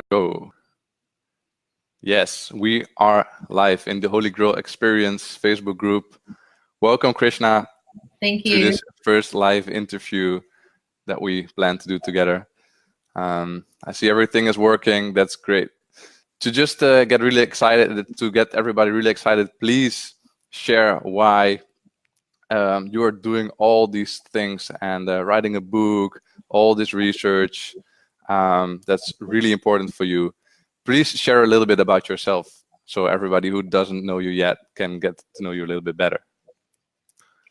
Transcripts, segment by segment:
Go. Yes, we are live in the Holy Grail Experience Facebook group. Welcome, Krishna. Thank to you. this first live interview that we plan to do together. I see everything is working. That's great. To just get really excited, to get everybody really excited, please share why you are doing all these things and writing a book, all this research. That's really important for you. Please share a little bit about yourself so everybody who doesn't know you yet can get to know you a little bit better.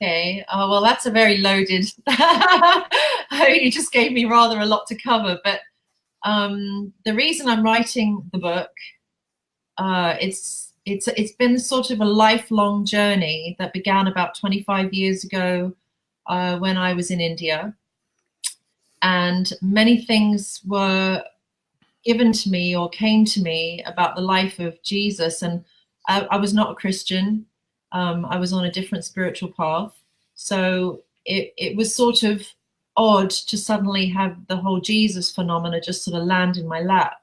Okay. Oh, well, that's a very loaded. You just gave me rather a lot to cover. But the reason I'm writing the book, it's been sort of a lifelong journey that began about 25 years ago when I was in India, and many things were given to me or came to me about the life of Jesus, and I was not a Christian. I was on a different spiritual path. So it was sort of odd to suddenly have the whole Jesus phenomena just sort of land in my lap.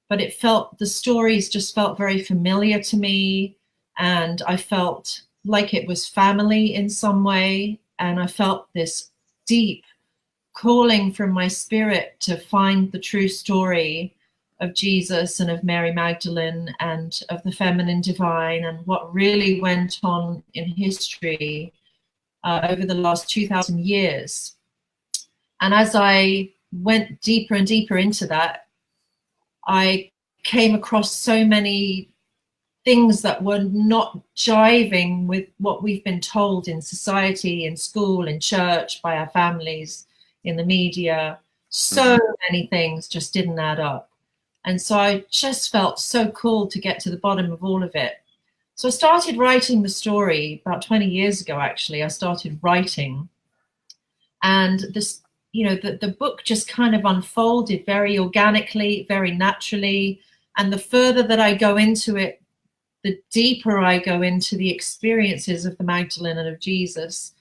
But the stories just felt very familiar to me. And I felt like it was family in some way. And I felt this deep calling from my spirit to find the true story of Jesus and of Mary Magdalene and of the feminine divine and what really went on in history over the last 2,000 years. And as I went deeper and deeper into that, I came across so many things that were not jiving with what we've been told in society, in school, in church, by our families, in the media. So many things just didn't add up. And so I just felt so cool to get to the bottom of all of it. So I started writing the story about 20 years ago, actually. I started writing. And this, the book just kind of unfolded very organically, very naturally. And the further that I go into it, the deeper I go into the experiences of the Magdalene and of Jesus.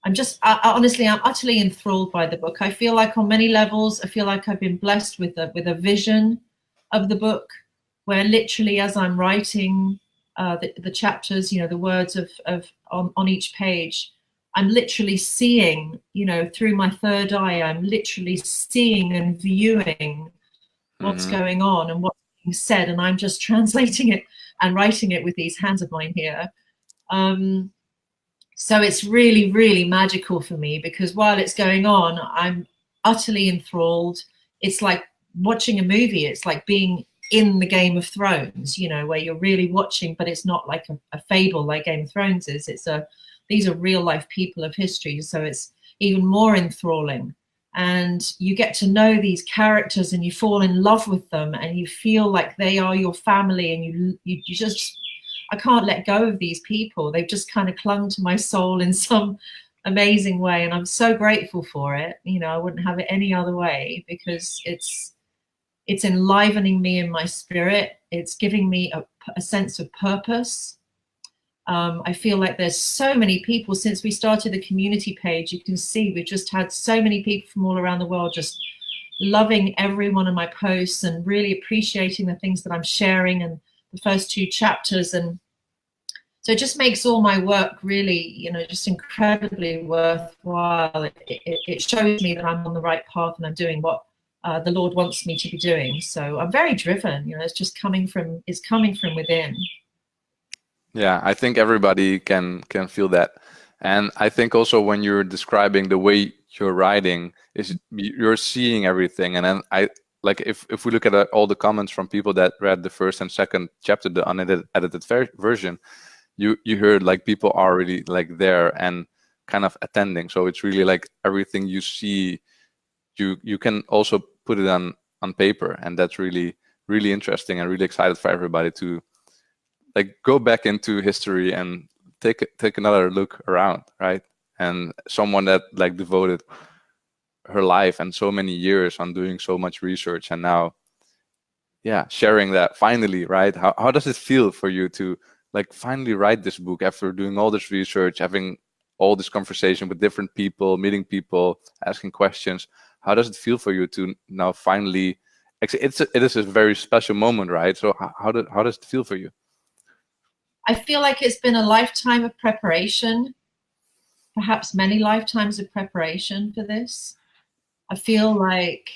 Honestly, I'm utterly enthralled by the book. I feel like on many levels, I feel like I've been blessed with a vision of the book, where literally as I'm writing the chapters, the words on each page, I'm literally seeing, through my third eye, I'm literally seeing and viewing what's going on and what's being said, and I'm just translating it and writing it with these hands of mine here. So it's really, really magical for me, because while it's going on, I'm utterly enthralled. It's like watching a movie. It's like being in the Game of Thrones, where you're really watching, but it's not like a fable like Game of Thrones is. These are real life people of history. So it's even more enthralling. And you get to know these characters and you fall in love with them and you feel like they are your family, and you just, I can't let go of these people. They've just kind of clung to my soul in some amazing way. And I'm so grateful for it. I wouldn't have it any other way, because it's enlivening me in my spirit. It's giving me a sense of purpose. I feel like there's so many people since we started the community page. You can see we've just had so many people from all around the world just loving every one of my posts and really appreciating the things that I'm sharing and the first 2 chapters. And so it just makes all my work really, just incredibly worthwhile. It shows me that I'm on the right path and I'm doing what the Lord wants me to be doing. So I'm very driven, it's just coming from within. Yeah, I think everybody can feel that. And I think also when you're describing the way you're writing, you're seeing everything. And then if we look at all the comments from people that read the first and second chapter, the unedited version, you heard like people are really like there and kind of attending. So it's really like everything you see, you can also put it on paper, and that's really, really interesting and really excited for everybody to like go back into history and take another look around, right? And someone that like devoted her life and so many years on doing so much research, and now sharing that finally, right? How does it feel for you to like finally write this book after doing all this research, having all this conversation with different people, meeting people, asking questions? how does it feel for you to now finally? It is a very special moment, right? So how does it feel for you? I feel like it's been a lifetime of preparation, perhaps many lifetimes of preparation for this. I feel like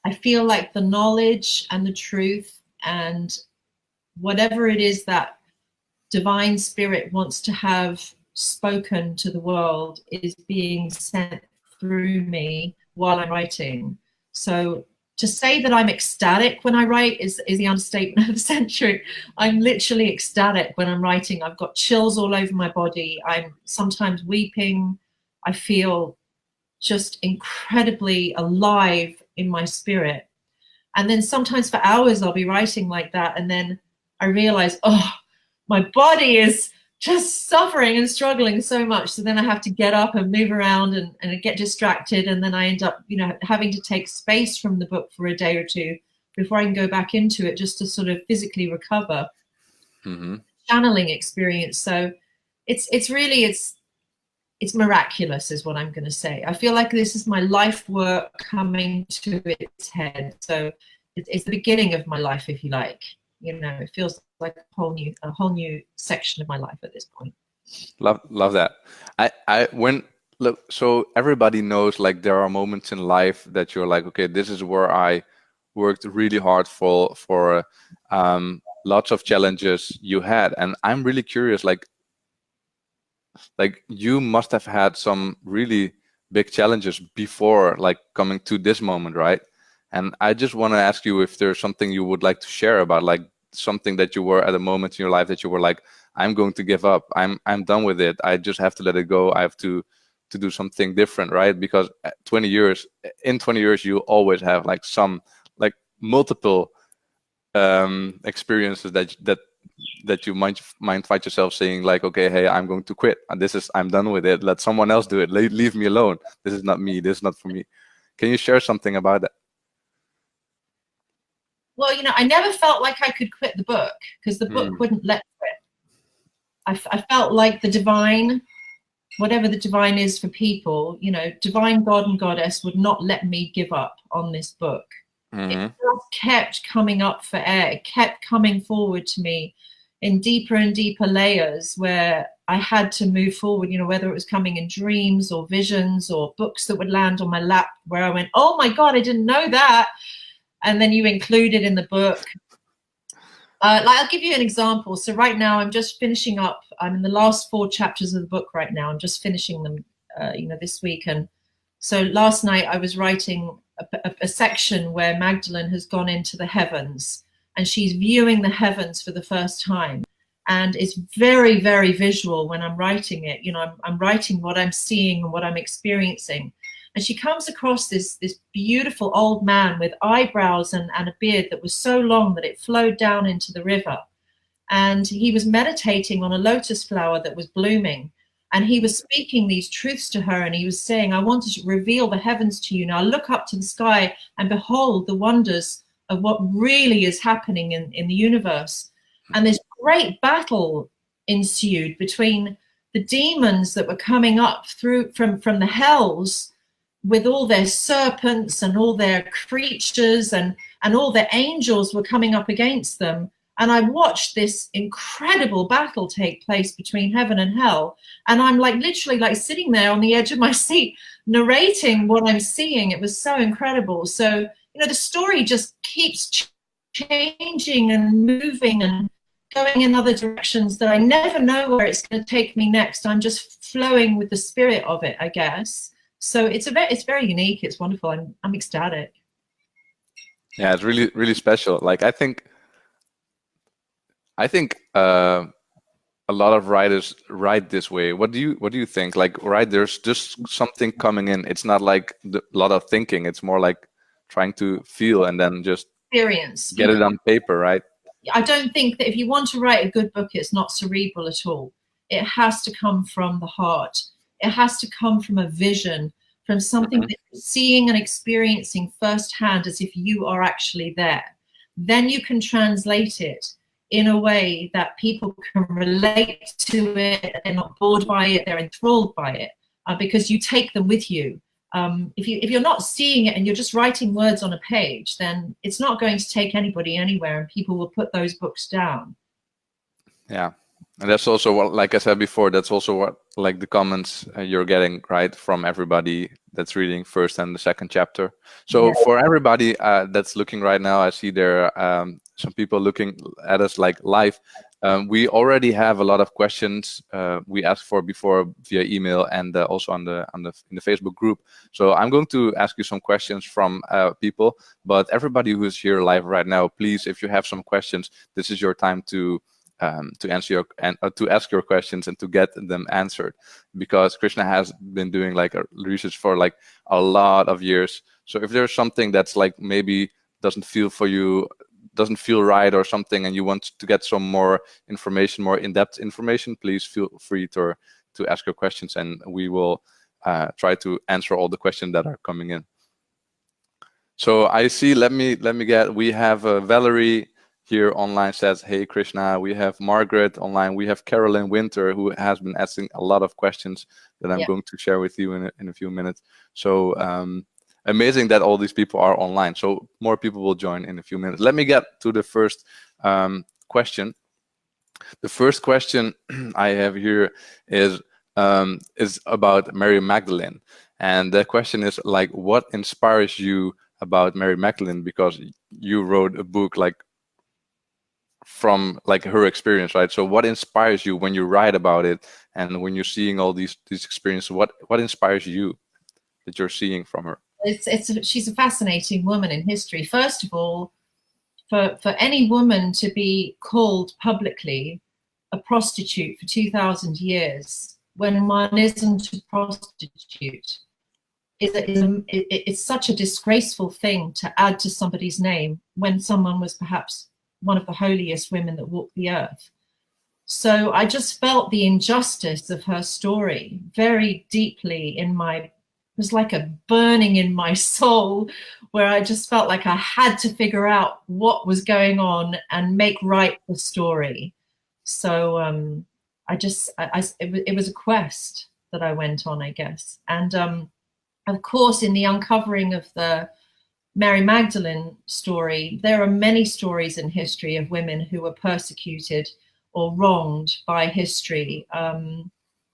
the knowledge and the truth and whatever it is that divine spirit wants to have spoken to the world is being sent through me while I'm writing. So to say that I'm ecstatic when I write is the understatement of the century. I'm literally ecstatic when I'm writing. I've got chills all over my body. I'm sometimes weeping. I feel just incredibly alive in my spirit. And then sometimes for hours I'll be writing like that, and then I realize, oh, my body is just suffering and struggling so much. So then I have to get up and move around and get distracted. And then I end up, having to take space from the book for a day or two before I can go back into it, just to sort of physically recover. Mm-hmm. Channeling experience. So it's miraculous is what I'm going to say. I feel like this is my life work coming to its head. So it's the beginning of my life, if you like. It feels like a whole new section of my life at this point. Love that. So everybody knows, like, there are moments in life that you're like, okay, this is where I worked really hard for lots of challenges you had, and I'm really curious, like you must have had some really big challenges before, like, coming to this moment, right? And I just want to ask you if there's something you would like to share about, like, something that you were at a moment in your life that you were like, I'm going to give up. I'm done with it. I just have to let it go. I have to do something different, right? Because in 20 years, you always have like some, like, multiple experiences that you might find yourself saying, like, okay, hey, I'm going to quit. And I'm done with it. Let someone else do it. Leave me alone. This is not me. This is not for me. Can you share something about that? Well, I never felt like I could quit the book because the book wouldn't let me quit. I felt like the divine, whatever the divine is for people, divine God and goddess would not let me give up on this book. It just kept coming up for air. It kept coming forward to me in deeper and deeper layers where I had to move forward, whether it was coming in dreams or visions or books that would land on my lap where I went, oh my God, I didn't know that. And then you include it in the book. I'll give you an example. So right now I'm just finishing up. I'm in the last 4 chapters of the book right now. I'm just finishing them, this week. And so last night I was writing a section where Magdalene has gone into the heavens and she's viewing the heavens for the first time. And it's very, very visual when I'm writing it. I'm writing what I'm seeing and what I'm experiencing. And she comes across this beautiful old man with eyebrows and a beard that was so long that it flowed down into the river. And he was meditating on a lotus flower that was blooming. And he was speaking these truths to her. And he was saying, I want to reveal the heavens to you. Now look up to the sky and behold the wonders of what really is happening in the universe. And this great battle ensued between the demons that were coming up from the hells, with all their serpents and all their creatures and all their angels were coming up against them. And I watched this incredible battle take place between heaven and hell. And I'm literally sitting there on the edge of my seat, narrating what I'm seeing. It was so incredible. So, the story just keeps changing and moving and going in other directions that I never know where it's going to take me next. I'm just flowing with the spirit of it, I guess. So it's very unique. It's wonderful. I'm ecstatic. Yeah, it's really, really special. Like, I think a lot of writers write this way. What do you think? Like, right, there's just something coming in. It's not like a lot of thinking. It's more like trying to feel and then just experience. Get it on paper, right? I don't think that if you want to write a good book, it's not cerebral at all. It has to come from the heart. It has to come from a vision, from something that you're seeing and experiencing firsthand as if you are actually there. Then you can translate it in a way that people can relate to it. They're not bored by it. They're enthralled by it because you take them with you. if you're not seeing it and you're just writing words on a page, then it's not going to take anybody anywhere, and people will put those books down. Yeah. And that's also what, like I said before, that's also what, like, the comments you're getting, right, from everybody that's reading first and the second chapter. So Yeah. for everybody that's looking right now, I see there some people looking at us like live. We already have a lot of questions we asked for before via email and also in the Facebook group. So I'm going to ask you some questions from people, but everybody who is here live right now, please, if you have some questions, this is your time to answer your to ask your questions and to get them answered, because Krishna has been doing like a research for like a lot of years. So if there's something that's like maybe doesn't feel right or something, and you want to get some more information, more in-depth information, please feel free to ask your questions, and we will try to answer all the questions that are coming in. So I see, let me get, we have Valerie here online says, hey Krishna. We have Margaret online. We have Carolyn Winter, who has been asking a lot of questions that I'm going to share with you in a few minutes. So amazing that all these people are online. So more people will join in a few minutes. Let me get to the first question. The first question I have here is about Mary Magdalene. And the question is like, what inspires you about Mary Magdalene? Because you wrote a book like from like her experience, right? So what inspires you when you write about it, and when you're seeing all these experiences? What inspires you that you're seeing from her? She's a fascinating woman in history. First of all, for any woman to be called publicly a prostitute for 2,000 years when one isn't a prostitute it's such a disgraceful thing to add to somebody's name when someone was perhaps one of the holiest women that walked the earth. So I just felt the injustice of her story very deeply it was like a burning in my soul, where I just felt like I had to figure out what was going on and make right the story. So it was a quest that I went on, I guess. And of course, in the uncovering of the Mary Magdalene story, there are many stories in history of women who were persecuted or wronged by history,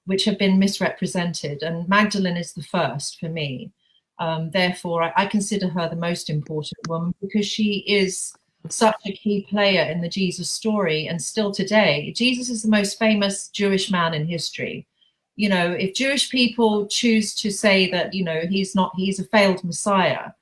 which have been misrepresented. And Magdalene is the first for me. Therefore, I consider her the most important woman, because she is such a key player in the Jesus story. And still today, Jesus is the most famous Jewish man in history. You know, if Jewish people choose to say that, you know, he's a failed Messiah,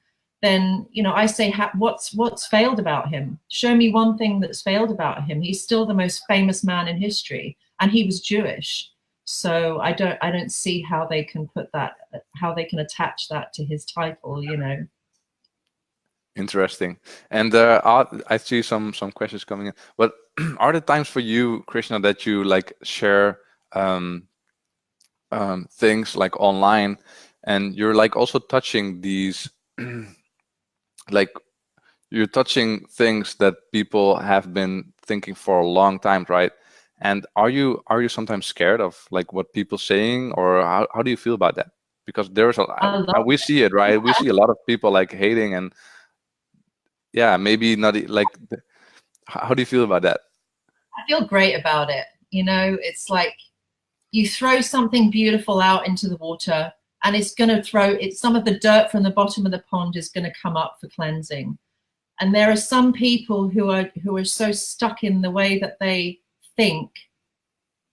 then, you know, I say, what's failed about him? Show me one thing that's failed about him. He's still the most famous man in history, and he was Jewish. So I don't see how they can attach that to his title, you know. Interesting. And I see some questions coming in. But are there times for you, Krishna, that you like share things like online, and you're like also touching these like you're touching things that people have been thinking for a long time, right? And are you sometimes scared of like what people saying, or how do you feel about that? Because there's we see it, right? We see a lot of people like hating, and yeah, maybe not like, how do you feel about that? I feel great about it. You know, it's like you throw something beautiful out into the water, and it's going to some of the dirt from the bottom of the pond is going to come up for cleansing. And there are some people who are so stuck in the way that they think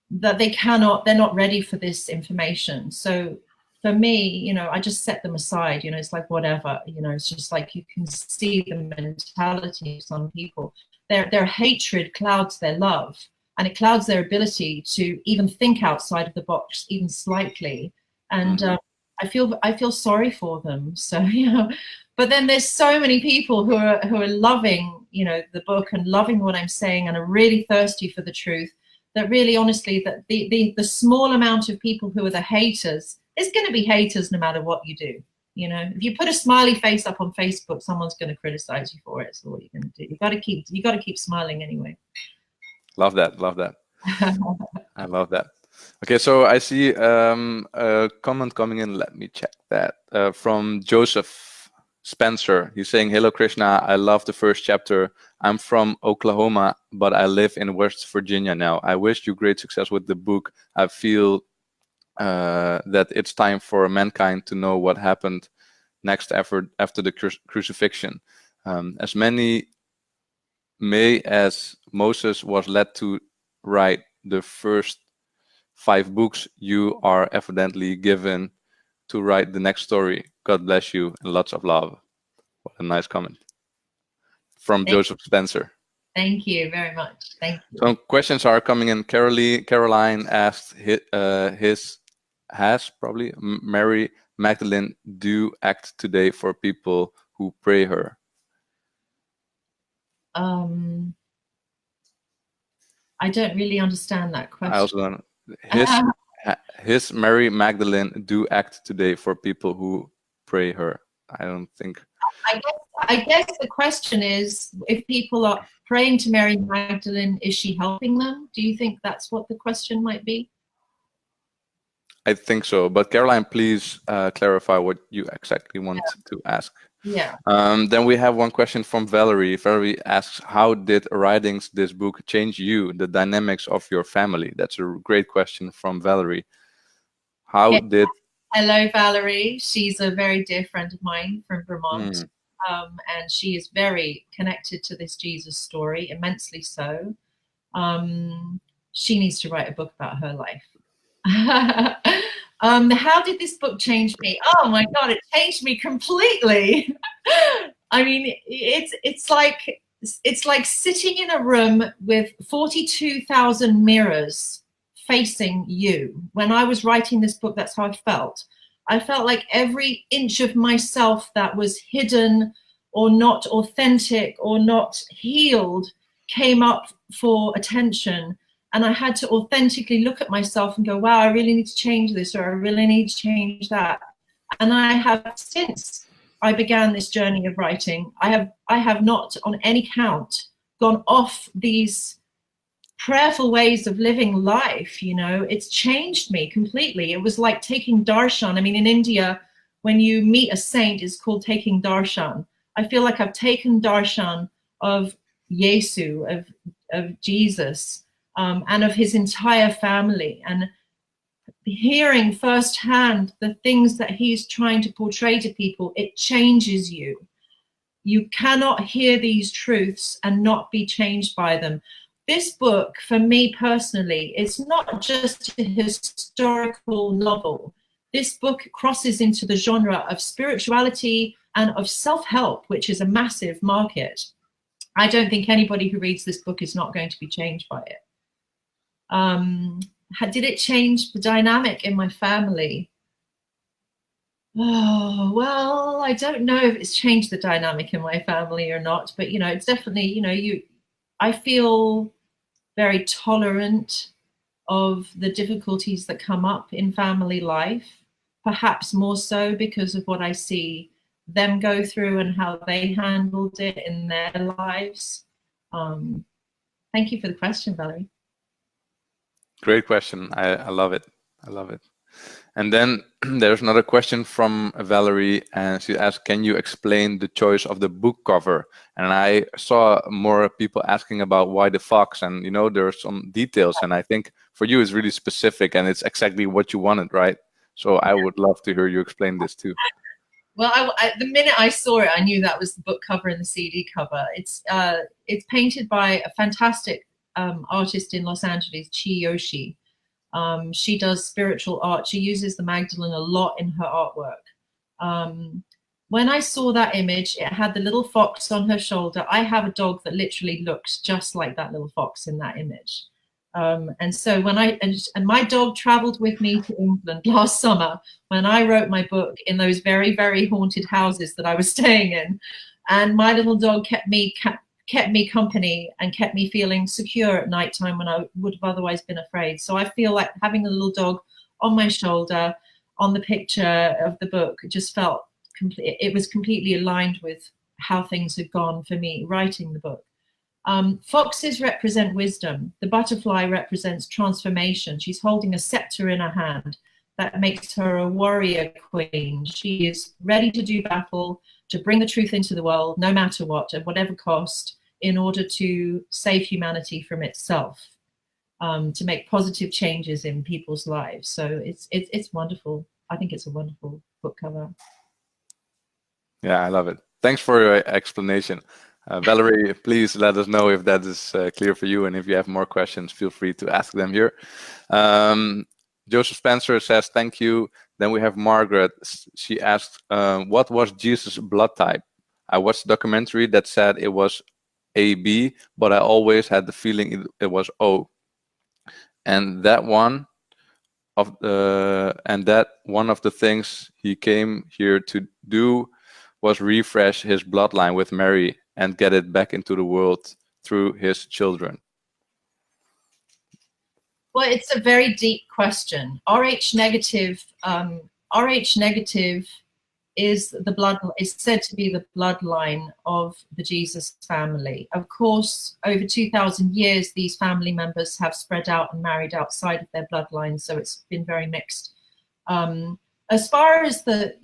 that they're not ready for this information. So for me, you know, I just set them aside. You know, it's like whatever, you know, it's just like you can see the mentality of some people. Their hatred clouds their love, and it clouds their ability to even think outside of the box, even slightly. And I feel sorry for them. So, you know, but then there's so many people who are loving, you know, the book and loving what I'm saying, and are really thirsty for the truth. That really, honestly, that the small amount of people who are the haters, there's going to be haters no matter what you do. You know, if you put a smiley face up on Facebook, someone's going to criticize you for it. So what are you going to do? You got to keep smiling anyway. Love that. I love that. Okay, so I see a comment coming in. Let me check that. From Joseph Spencer. He's saying, "Hello, Krishna. I love the first chapter. I'm from Oklahoma, but I live in West Virginia now. I wish you great success with the book. I feel that it's time for mankind to know what happened next after the crucifixion. As many may as Moses was led to write the first 5 books, you are evidently given to write the next story. God bless you and lots of love." What a nice comment from Joseph Spencer. Thank you very much. Thank you. Some questions are coming in. Caroline asked, has probably Mary Magdalene do act today for people who pray her? I don't really understand that question. I also don't. His Mary Magdalene do act today for people who pray her? I don't think. I guess the question is, if people are praying to Mary Magdalene, is she helping them? Do you think that's what the question might be? I think so, but Caroline, please clarify what you exactly want to ask. Yeah. Then we have one question from Valerie. Valerie asks, how did writing this book change you, the dynamics of your family? That's a great question from Valerie. How did... Hello, Valerie. She's a very dear friend of mine from Vermont. And she is very connected to this Jesus story, immensely so. She needs to write a book about her life. How did this book change me? Oh my God, it changed me completely. I mean, it's like sitting in a room with 42,000 mirrors facing you. When I was writing this book, that's how I felt. I felt like every inch of myself that was hidden or not authentic or not healed came up for attention. And I had to authentically look at myself and go, wow, I really need to change this, or I really need to change that. And I have, since I began this journey of writing, I have not on any count gone off these prayerful ways of living life. You know, it's changed me completely. It was like taking darshan. I mean, in India, when you meet a saint, it's called taking darshan. I feel like I've taken darshan of Yesu, of Jesus, and of his entire family, and hearing firsthand the things that he's trying to portray to people, it changes you. You cannot hear these truths and not be changed by them. This book, for me personally, is not just a historical novel. This book crosses into the genre of spirituality and of self-help, which is a massive market. I don't think anybody who reads this book is not going to be changed by it. Did it change the dynamic in my family? Oh, well, I don't know if it's changed the dynamic in my family or not, but, you know, it's definitely, you know, I feel very tolerant of the difficulties that come up in family life, perhaps more so because of what I see them go through and how they handled it in their lives. Thank you for the question, Valerie. Great question. I love it. I love it. And then there's another question from Valerie, and she asked, can you explain the choice of the book cover? And I saw more people asking about why the fox, and you know, there are some details, and I think for you it's really specific and it's exactly what you wanted, right? So I would love to hear you explain this too. Well, the minute I saw it, I knew that was the book cover and the CD cover. It's painted by a fantastic artist in Los Angeles, Chi Yoshi. She does spiritual art. She uses the Magdalene a lot in her artwork. When I saw that image, it had the little fox on her shoulder. I have a dog that literally looks just like that little fox in that image. And so when and my dog traveled with me to England last summer when I wrote my book in those very, very haunted houses that I was staying in. And my little dog kept me company and kept me feeling secure at nighttime when I would have otherwise been afraid. So I feel like having a little dog on my shoulder on the picture of the book just felt it was completely aligned with how things had gone for me writing the book. Foxes represent wisdom. The butterfly represents transformation. She's holding a scepter in her hand. That makes her a warrior queen. She is ready to do battle, to bring the truth into the world, no matter what, at whatever cost, in order to save humanity from itself, to make positive changes in people's lives. So it's wonderful. I think it's a wonderful book cover. Yeah, I love it. Thanks for your explanation. Valerie, please let us know if that is clear for you, and if you have more questions, feel free to ask them here. Joseph Spencer says, thank you. Then we have Margaret. She asked, what was Jesus' blood type? I watched a documentary that said it was AB, but I always had the feeling it was O. And that one of the things he came here to do was refresh his bloodline with Mary and get it back into the world through his children. Well, it's a very deep question. Rh negative is said to be the bloodline of the Jesus family. Of course, over 2,000 years, these family members have spread out and married outside of their bloodline, so it's been very mixed. As far as the,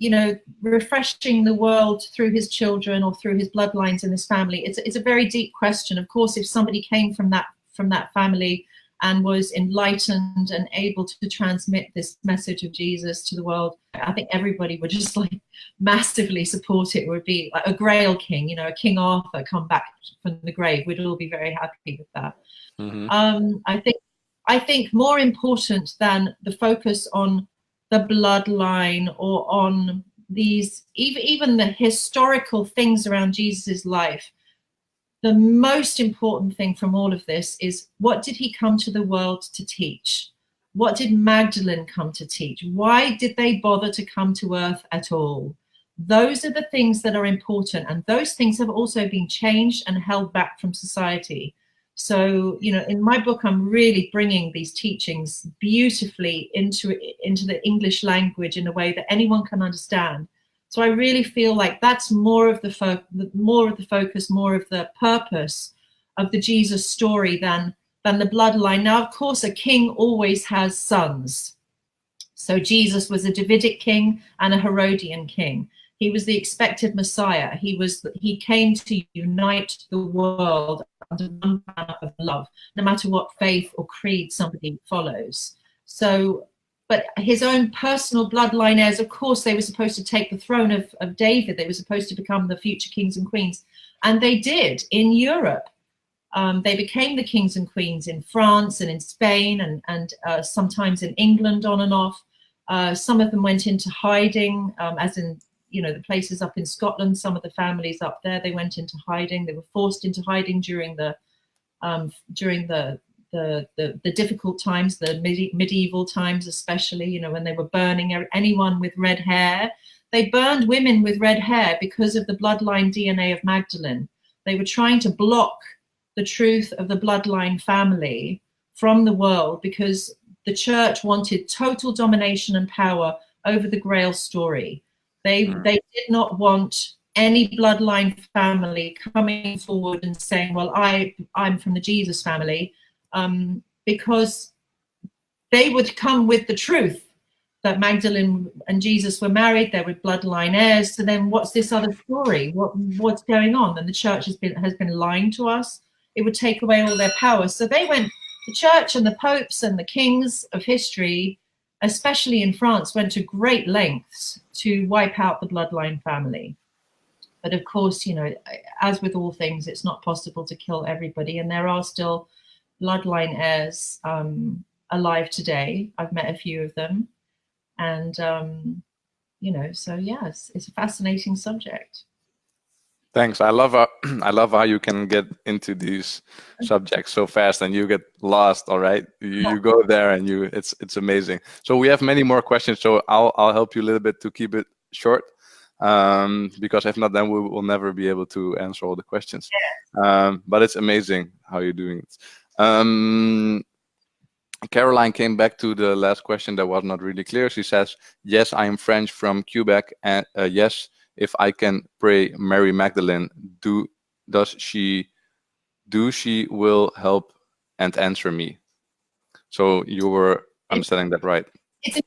refreshing the world through his children or through his bloodlines in his family, it's a very deep question. Of course, if somebody came from that family and was enlightened and able to transmit this message of Jesus to the world, I think everybody would just massively support it. It would be like a Grail king, a King Arthur come back from the grave. We'd all be very happy with that. Mm-hmm. I think more important than the focus on the bloodline or on these, even the historical things around Jesus's life, the most important thing from all of this is, what did he come to the world to teach? What did Magdalene come to teach? Why did they bother to come to earth at all? Those are the things that are important, and those things have also been changed and held back from society. So, in my book, I'm really bringing these teachings beautifully into the English language in a way that anyone can understand. So I really feel like that's more of the focus, more of the purpose of the Jesus story than the bloodline. Now, of course, a king always has sons. So Jesus was a Davidic king and a Herodian king. He was the expected Messiah. He came to unite the world under one banner of love, no matter what faith or creed somebody follows. So, but his own personal bloodline heirs, of course, they were supposed to take the throne of David. They were supposed to become the future kings and queens. And they did in Europe. They became the kings and queens in France and in Spain and sometimes in England on and off. Some of them went into hiding, as in, the places up in Scotland, some of the families up there, they went into hiding. They were forced into hiding during the difficult times, the medieval times, especially, when they were burning anyone with red hair. They burned women with red hair because of the bloodline DNA of Magdalene. They were trying to block the truth of the bloodline family from the world because the church wanted total domination and power over the Grail story. They did not want any bloodline family coming forward and saying, well, I'm from the Jesus family, because they would come with the truth that Magdalene and Jesus were married, they were bloodline heirs. So then what's this other story? What's going on? And the church has been lying to us. It would take away all their power. So the church and the popes and the kings of history, especially in France, went to great lengths to wipe out the bloodline family. But of course, as with all things, it's not possible to kill everybody. And there are still bloodline heirs alive today. I've met a few of them. And, so yes, it's a fascinating subject. Thanks. I love how you can get into these subjects so fast and you get lost. All right, you go there and it's amazing. So we have many more questions. So I'll help you a little bit to keep it short, because if not, then we will never be able to answer all the questions. Yeah. But it's amazing how you're doing it. Caroline came back to the last question that was not really clear. She says, "Yes, I am French from Quebec, and yes, if I can pray Mary Magdalene, does she do she will help and answer me. So you were understanding that right? It's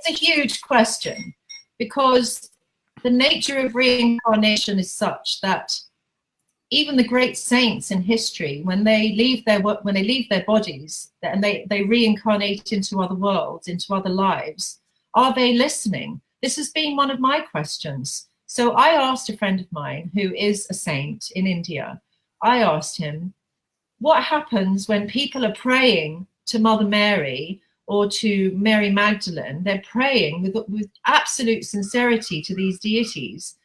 a huge question, because the nature of reincarnation is such that even the great saints in history, when they leave their bodies and they reincarnate into other worlds, into other lives, are they listening? This has been one of my questions. So I asked a friend of mine who is a saint in India, I asked him, what happens when people are praying to Mother Mary or to Mary Magdalene? They're praying with absolute sincerity to these deities.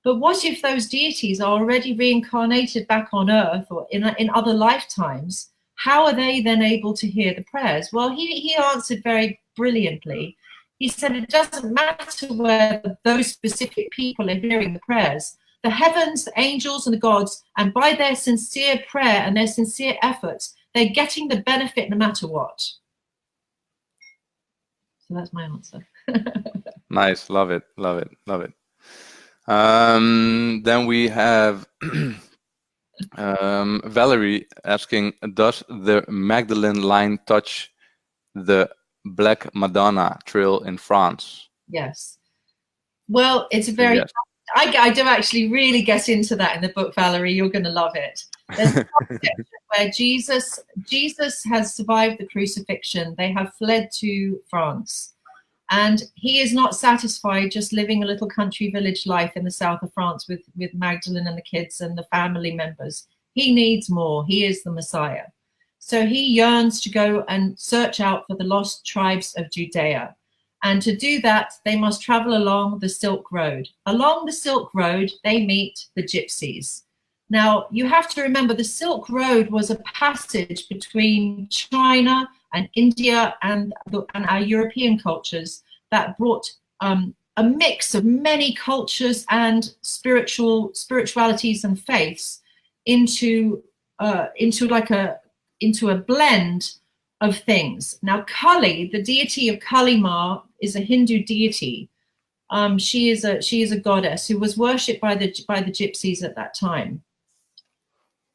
But what if those deities are already reincarnated back on earth or in other lifetimes? How are they then able to hear the prayers? Well, he answered very brilliantly. He said it doesn't matter where those specific people are hearing the prayers. The heavens, the angels and the gods, and by their sincere prayer and their sincere efforts, they're getting the benefit no matter what. So that's my answer. Nice. Love it. Love it. Love it. Then we have Valerie asking, does the Magdalene line touch the Black Madonna trail in France? Yes. Well, it's a very... Yes. I do actually really get into that in the book, Valerie. You're going to love it. There's a section where Jesus has survived the crucifixion. They have fled to France. And he is not satisfied just living a little country village life in the south of France with Magdalene and the kids and the family members. He needs more. He is the Messiah. So he yearns to go and search out for the lost tribes of Judea. And to do that, they must travel along the Silk Road. Along the Silk Road, they meet the Gypsies. Now, you have to remember the Silk Road was a passage between China and India and our European cultures that brought a mix of many cultures and spiritualities and faiths into a blend of things. Now, Kali, the deity of Kali Ma, is a Hindu deity. She is a goddess who was worshipped by the Gypsies at that time.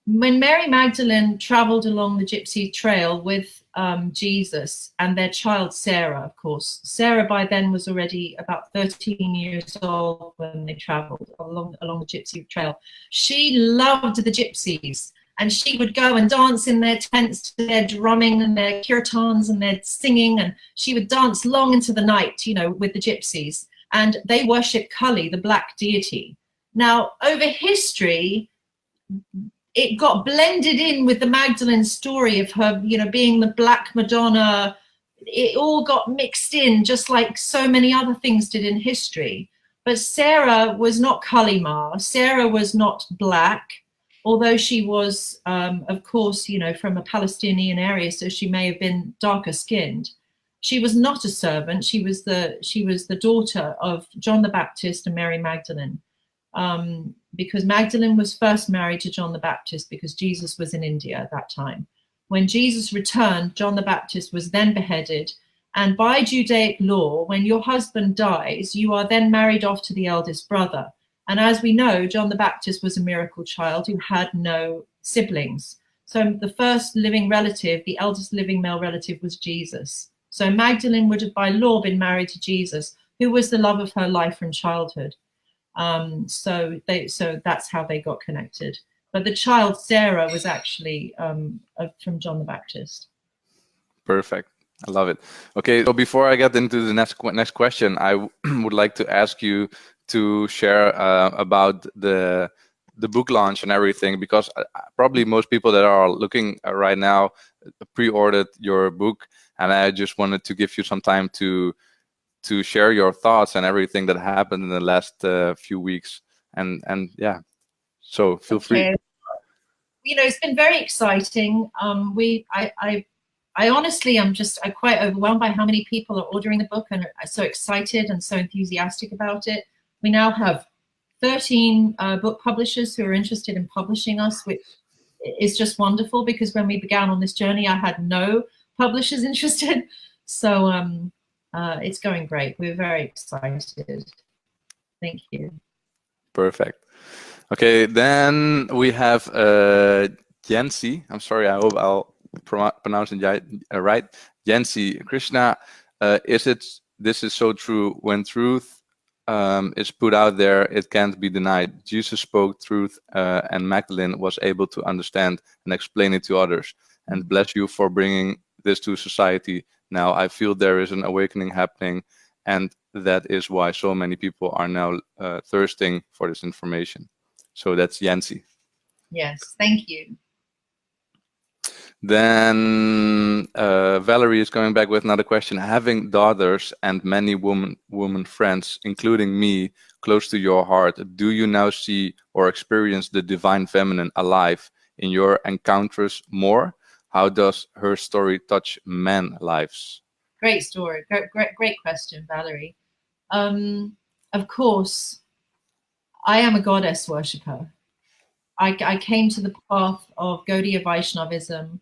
When Mary Magdalene traveled along the Gypsy trail with Jesus and their child Sarah, of course, Sarah by then was already about 13 years old when they traveled along the Gypsy trail. She loved the Gypsies, and she would go and dance in their tents to their drumming and their kirtans and their singing, and she would dance long into the night, you know, with the Gypsies. And they worshipped Kali, the black deity. Now, over history, it got blended in with the Magdalene story of her, you know, being the Black Madonna. It all got mixed in, just like so many other things did in history. But Sarah was not Kali Ma. Sarah was not black, although she was, of course, you know, from a Palestinian area, so she may have been darker skinned. She was not a servant. She was the daughter of John the Baptist and Mary Magdalene. Because Magdalene was first married to John the Baptist because Jesus was in India at that time. When Jesus returned, John the Baptist was then beheaded. And by Judaic law, when your husband dies, you are then married off to the eldest brother. And as we know, John the Baptist was a miracle child who had no siblings. So the first living relative, the eldest living male relative, was Jesus. So Magdalene would have by law been married to Jesus, who was the love of her life from childhood. So that's how they got connected. But the child Sarah was actually from John the Baptist. Perfect. I love it. Okay, so before I get into the next question, I would like to ask you to share about the book launch and everything, because probably most people that are looking right now pre-ordered your book, and I just wanted to give you some time to share your thoughts and everything that happened in the last few weeks, and yeah, so feel free. You know, it's been very exciting. I honestly am I'm quite overwhelmed by how many people are ordering the book and are so excited and so enthusiastic about it. We now have 13 book publishers who are interested in publishing us, which is just wonderful, because when we began on this journey, I had no publishers interested. So it's going great. We're very excited. Thank you. Perfect. Okay, then we have Yancy. I'm sorry, I hope I'll pronounce it right. Yancy, Krishna, this is so true. When truth is put out there, it can't be denied. Jesus spoke truth, and Magdalene was able to understand and explain it to others. And bless you for bringing this to society. Now I feel there is an awakening happening, and that is why so many people are now thirsting for this information. So that's Yancy. Yes, thank you. Then Valerie is coming back with another question. Having daughters and many woman friends, including me, close to your heart, do you now see or experience the divine feminine alive in your encounters more? How does her story touch men lives? Great story. Great question, Valerie. Of course, I am a goddess worshipper. I came to the path of Gaudiya Vaishnavism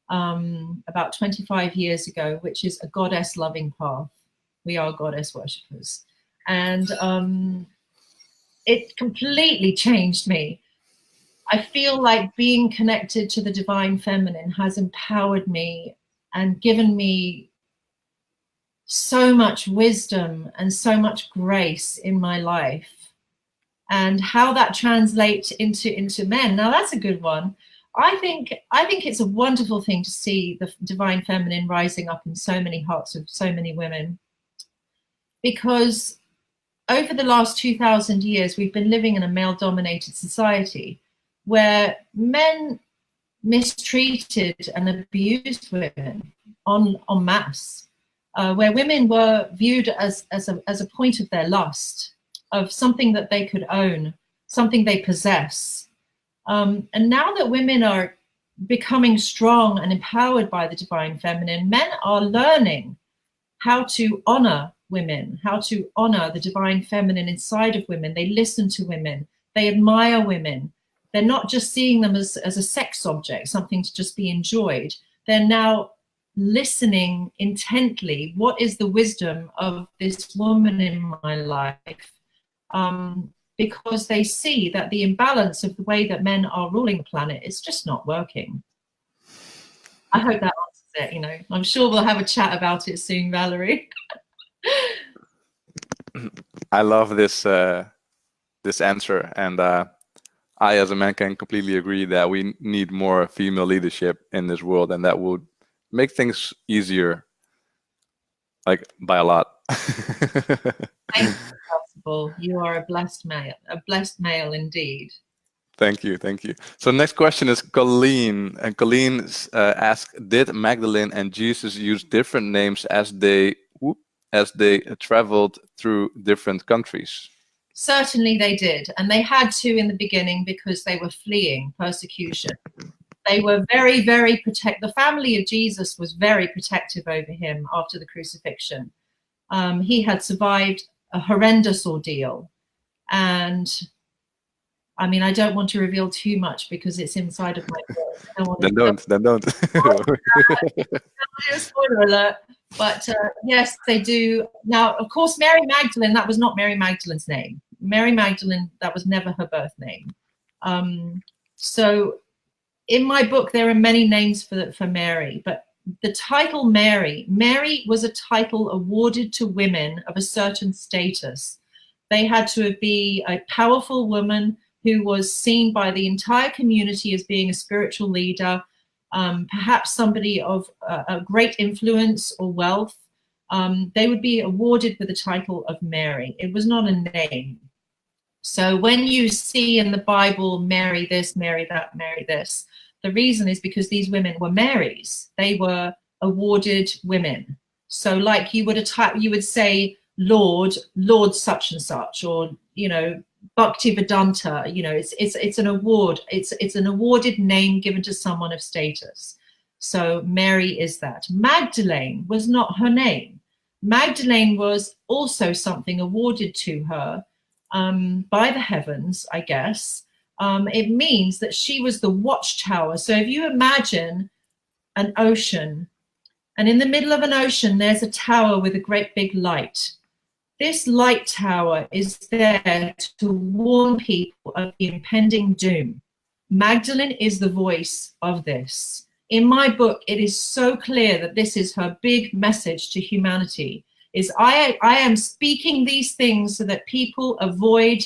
about 25 years ago, which is a goddess loving path. We are goddess worshippers. And it completely changed me. I feel like being connected to the divine feminine has empowered me and given me so much wisdom and so much grace in my life. And how that translates into men. Now that's a good one. I think it's a wonderful thing to see the divine feminine rising up in so many hearts of so many women, because over the last 2,000 years, we've been living in a male-dominated society where men mistreated and abused women en masse, where women were viewed as a point of their lust, of something that they could own, something they possess. And now that women are becoming strong and empowered by the divine feminine, men are learning how to honor women, how to honor the divine feminine inside of women. They listen to women, they admire women. They're not just seeing them as a sex object, something to just be enjoyed. They're now listening intently. What is the wisdom of this woman in my life? Because they see that the imbalance of the way that men are ruling the planet is just not working. I hope that answers it. I'm sure we'll have a chat about it soon, Valerie. I love this answer, and I, as a man, can completely agree that we need more female leadership in this world, and that would make things easier, like by a lot. You are a blessed male indeed. Thank you. So next question is Colleen, and Colleen asks, did Magdalene and Jesus use different names as they traveled through different countries? Certainly they did, and they had to in the beginning because they were fleeing persecution. They were very, very protective. The family of Jesus was very protective over him after the crucifixion. He had survived a horrendous ordeal. And I mean, I don't want to reveal too much because it's inside of my book. Then don't. Spoiler alert. But yes, they do. Now, of course, Mary Magdalene, that was not Mary Magdalene's name. Mary Magdalene, that was never her birth name. So in my book, there are many names for Mary, but the title Mary was a title awarded to women of a certain status. They had to be a powerful woman who was seen by the entire community as being a spiritual leader, perhaps somebody of a great influence or wealth. They would be awarded with the title of Mary. It was not a name. So when you see in the Bible, Mary this, Mary that, Mary this, the reason is because these women were Marys. They were awarded women. So like you would say Lord such and such, or Bhakti Vedanta. It's an award. It's an awarded name given to someone of status. So Mary is that. Magdalene was not her name. Magdalene was also something awarded to her by the heavens, I guess. It means that she was the watchtower. So if you imagine an ocean, and in the middle of an ocean, there's a tower with a great big light. This light tower is there to warn people of the impending doom. Magdalene is the voice of this. In my book, it is so clear that this is her big message to humanity, is I am speaking these things so that people avoid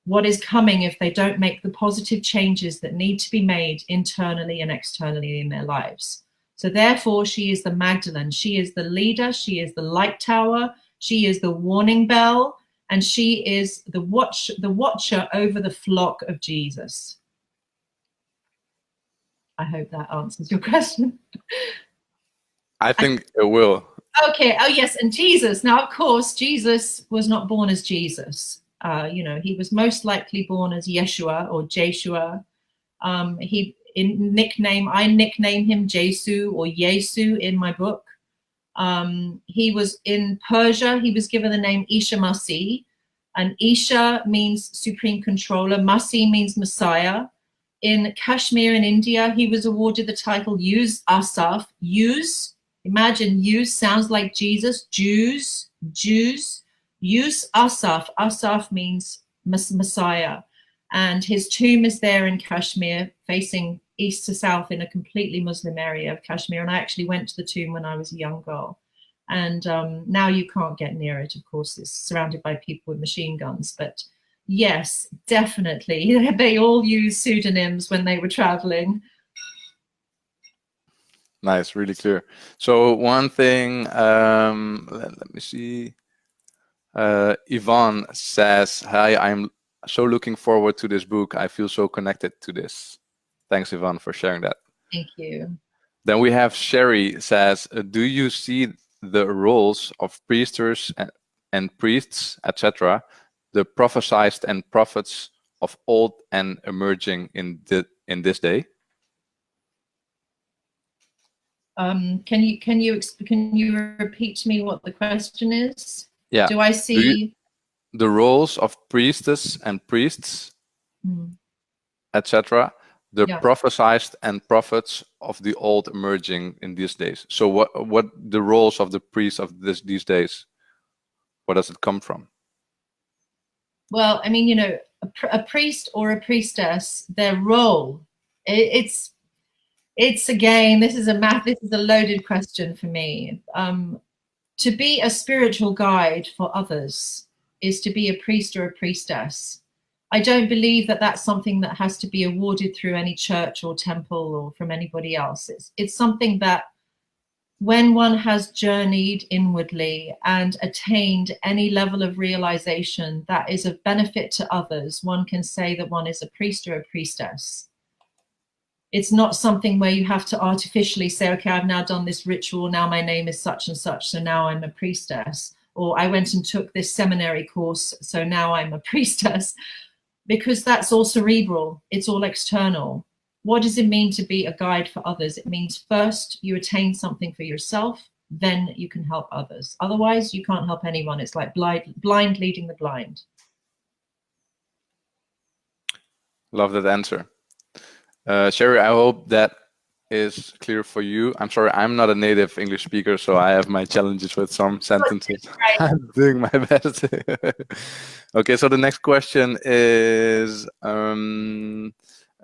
what is coming if they don't make the positive changes that need to be made internally and externally in their lives. So therefore, she is the Magdalene. She is the leader. She is the light tower. She is the warning bell. And she is the watcher over the flock of Jesus. I hope that answers your question. I think it will. Okay. Oh, yes. And Jesus. Now, of course, Jesus was not born as Jesus. You know, he was most likely born as Yeshua or Jeshua. I nickname him Jesu or Yesu in my book. He was in Persia. He was given the name Isha Masih. And Isha means supreme controller. Masih means Messiah. In Kashmir in India, he was awarded the title Yuz Asaf. Yuz, imagine Yuz sounds like Jesus. Jews. Yuz Asaf. Asaf means Messiah. And his tomb is there in Kashmir, facing east to south in a completely Muslim area of Kashmir. And I actually went to the tomb when I was a young girl. And now you can't get near it. Of course, it's surrounded by people with machine guns. But yes, definitely. They all used pseudonyms when they were traveling. Nice, really clear. So one thing, let me see. Yvonne says, hi, I'm so looking forward to this book. I feel so connected to this. Thanks, Yvonne, for sharing that. Thank you. Then we have Sherry says, do you see the roles of priesters and priests, etc., the prophesied and prophets of old and emerging in this day? Can you repeat to me what the question is? Yeah. Do I see the roles of priestess and priests, etc., the prophesied and prophets of the old emerging in these days? So what the roles of the priests of these days? Where does it come from? Well, I mean, you know, a priest or a priestess, their role, it's again, this is a loaded question for me. To be a spiritual guide for others is to be a priest or a priestess. I don't believe that that's something that has to be awarded through any church or temple or from anybody else. It's something that when one has journeyed inwardly and attained any level of realization that is of benefit to others, one can say that one is a priest or a priestess. It's not something where you have to artificially say, okay, I've now done this ritual, now my name is such and such, so now I'm a priestess. Or I went and took this seminary course, so now I'm a priestess. Because that's all cerebral, it's all external. What does it mean to be a guide for others? It means first you attain something for yourself, then you can help others. Otherwise, you can't help anyone. It's like blind leading the blind. Love that answer. Sherry, I hope that is clear for you. I'm sorry, I'm not a native English speaker, so I have my challenges with some sentences. I'm doing my best. Okay, so the next question is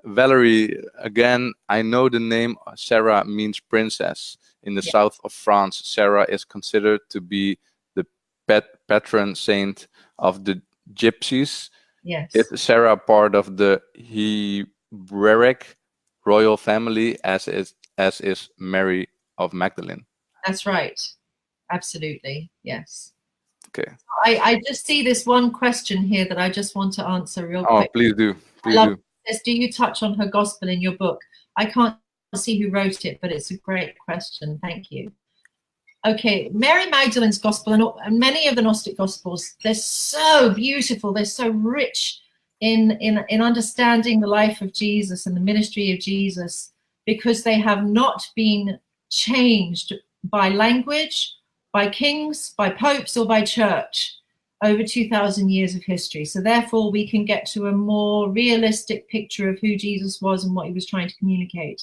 Valerie. Again, I know the name Sarah means princess. In the south of France, Sarah is considered to be the patron saint of the gypsies. Yes. Is Sarah part of the Hebraic royal family as is Mary of Magdalene? That's right. Absolutely. Yes. Okay. I just see this one question here that I just want to answer real quick. Oh, please do. Please do. It says, do you touch on her gospel in your book? I can't see who wrote it, but it's a great question. Thank you. Okay, Mary Magdalene's gospel and many of the Gnostic gospels, they're so beautiful. They're so rich in understanding the life of Jesus and the ministry of Jesus, because they have not been changed by language, by kings, by popes, or by church over 2,000 years of history. So therefore, we can get to a more realistic picture of who Jesus was and what he was trying to communicate.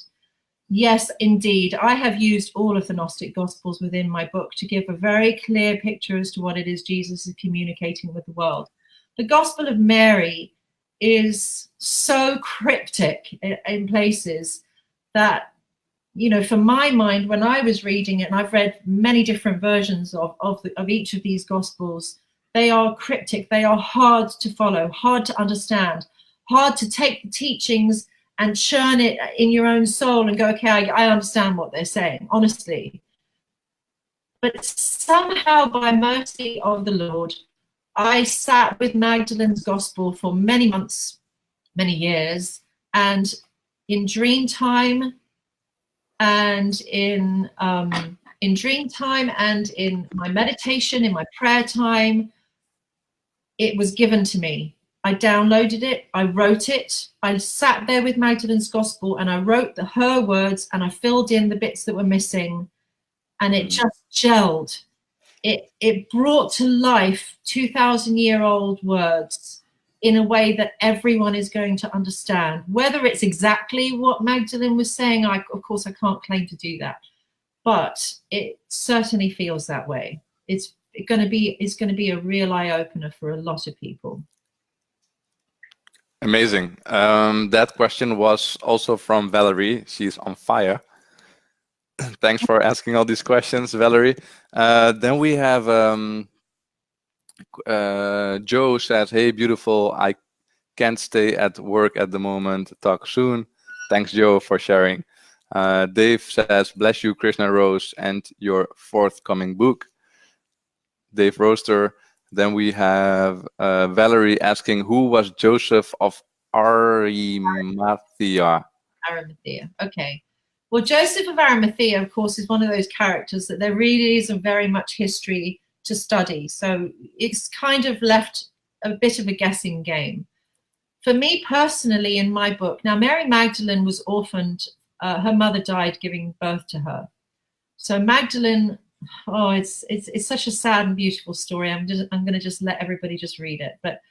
Yes, indeed. I have used all of the Gnostic Gospels within my book to give a very clear picture as to what it is Jesus is communicating with the world. The Gospel of Mary is so cryptic in places that, you know, for my mind, when I was reading it, and I've read many different versions of each of these gospels, they are cryptic, they are hard to follow, hard to understand, hard to take the teachings and churn it in your own soul and go, okay, I understand what they're saying, honestly. But somehow, by mercy of the Lord, I sat with Magdalene's gospel for many months, many years, and in dream time and in dream time and in my meditation, in my prayer time, it was given to me. I downloaded it, I wrote it, I sat there with Magdalene's gospel and I wrote her words and I filled in the bits that were missing, and it just gelled. It brought to life 2,000-year-old words in a way that everyone is going to understand. Whether it's exactly what Magdalene was saying, of course I can't claim to do that, but it certainly feels that way. It's going to be a real eye-opener for a lot of people. Amazing. That question was also from Valerie. She's on fire. Thanks for asking all these questions, Valerie. Then we have Joe says, hey, beautiful. I can't stay at work at the moment. Talk soon. Thanks, Joe, for sharing. Dave says, bless you, Krishna Rose, and your forthcoming book. Dave Roaster. Then we have Valerie asking, who was Joseph of Arimathea? Arimathea. Okay. Well, Joseph of Arimathea, of course, is one of those characters that there really isn't very much history to study. So it's kind of left a bit of a guessing game. For me personally, in my book, now Mary Magdalene was orphaned. Her mother died giving birth to her. So Magdalene, oh, it's such a sad and beautiful story. I'm going to just let everybody just read it. But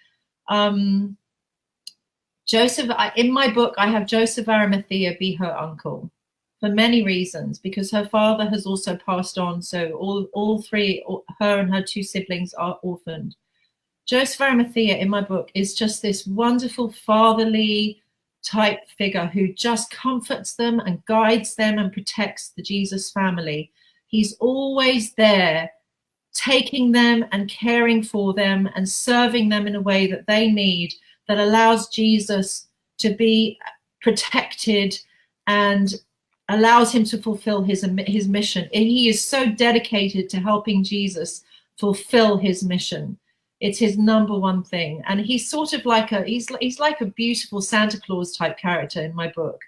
Joseph, in my book, I have Joseph Arimathea be her uncle for many reasons, because her father has also passed on. So all three, her and her two siblings, are orphaned. Joseph Arimathea in my book is just this wonderful fatherly type figure who just comforts them and guides them and protects the Jesus family. He's always there, taking them and caring for them and serving them in a way that they need, that allows Jesus to be protected and allows him to fulfill his mission. He is so dedicated to helping Jesus fulfill his mission. It's his number one thing. And he's sort of like he's like a beautiful Santa Claus type character in my book.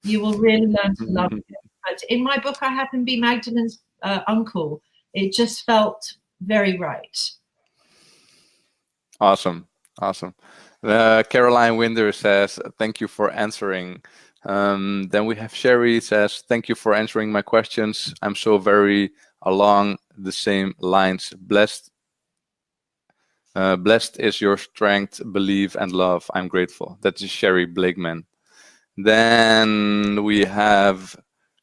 You will really learn to love him. But in my book, I happen to be Magdalene's uncle. It just felt very right. Awesome. Caroline Winder says, thank you for answering. Then we have Sherry says, thank you for answering my questions. I'm so very along the same lines. Blessed is your strength, belief, and love. I'm grateful. That is Sherry Blakeman. Then we have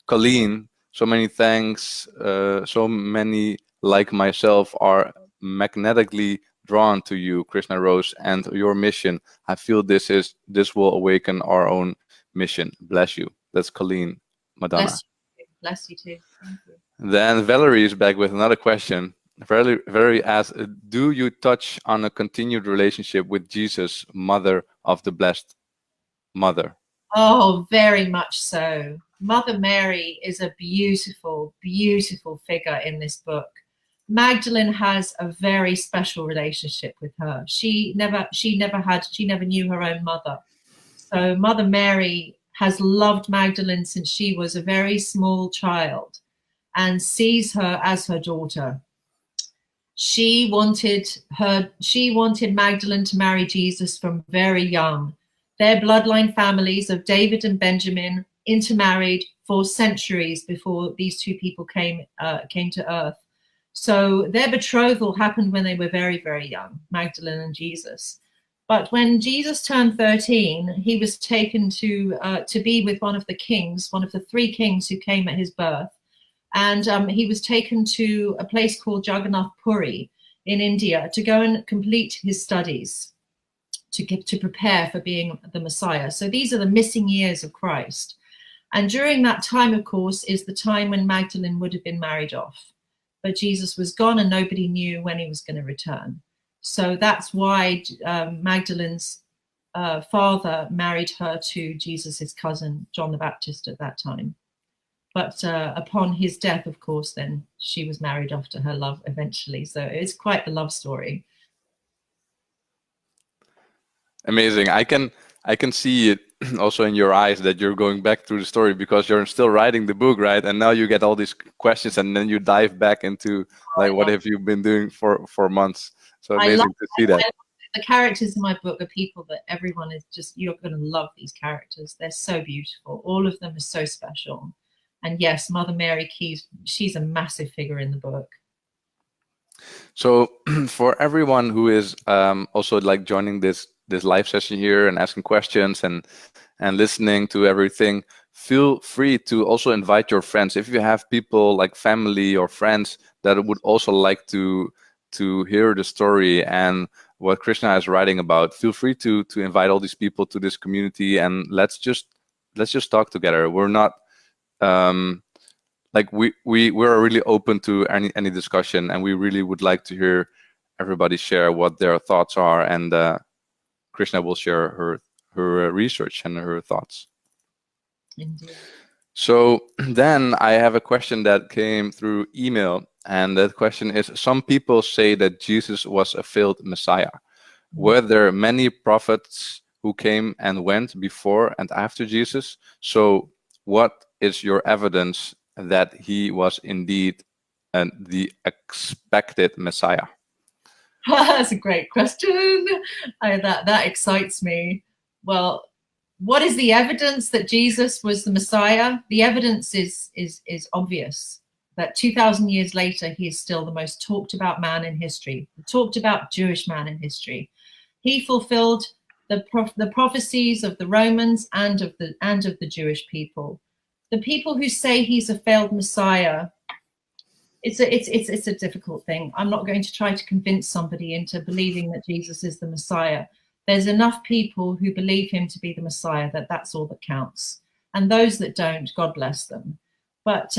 Colleen. So many thanks. So many like myself are magnetically drawn to you, Krishna Rose, and your mission. I feel this will awaken our own mission. Bless you. That's Colleen, Madonna. Bless you too. Thank you. Then Valerie is back with another question. Valerie asks, do you touch on a continued relationship with Jesus, Mother of the Blessed Mother? Oh, very much so. Mother Mary is a beautiful, beautiful figure in this book. Magdalene has a very special relationship with her. She never knew her own mother. So Mother Mary has loved Magdalene since she was a very small child and sees her as her daughter. She wanted Magdalene to marry Jesus from very young. Their bloodline families of David and Benjamin intermarried for centuries before these two people came to earth. So their betrothal happened when they were very, very young, Magdalene and Jesus. But when Jesus turned 13, he was taken to be with one of the kings, one of the three kings who came at his birth. And he was taken to a place called Jagannath Puri in India to go and complete his studies. to prepare for being the Messiah. So these are the missing years of Christ. And during that time, of course, is the time when Magdalene would have been married off. But Jesus was gone and nobody knew when he was going to return. So that's why Magdalene's father married her to Jesus's cousin, John the Baptist, at that time. But upon his death, of course, then she was married off to her love eventually. So it's quite the love story. Amazing. I can see it also in your eyes that you're going back through the story, because you're still writing the book, right? And now you get all these questions, and then you dive back into like what have you been doing for months. So amazing to see that. The characters in my book are people that everyone is just, you're going to love these characters. They're so beautiful. All of them are so special. And yes, Mother Mary Keys, she's a massive figure in the book. So for everyone who is also like joining this live session here and asking questions and listening to everything, feel free to also invite your friends. If you have people like family or friends that would also like to hear the story and what Krishna is writing about, feel free to invite all these people to this community, and let's just talk together. We're not like we're really open to any discussion, and we really would like to hear everybody share what their thoughts are, and Krishna will share her research and her thoughts. Indeed. So then I have a question that came through email, and that question is: some people say that Jesus was a failed Messiah. Were there many prophets who came and went before and after Jesus? So what is your evidence that he was indeed the expected Messiah? That's a great question. That excites me. Well, what is the evidence that Jesus was the Messiah? The evidence is obvious, that 2,000 years later, he is still the most talked about man in history, the talked about Jewish man in history. He fulfilled the prophecies of the Romans and of the Jewish people. The people who say he's a failed Messiah, it's a difficult thing. I'm not going to try to convince somebody into believing that Jesus is the Messiah. There's enough people who believe him to be the Messiah that's all that counts. And those that don't, God bless them. But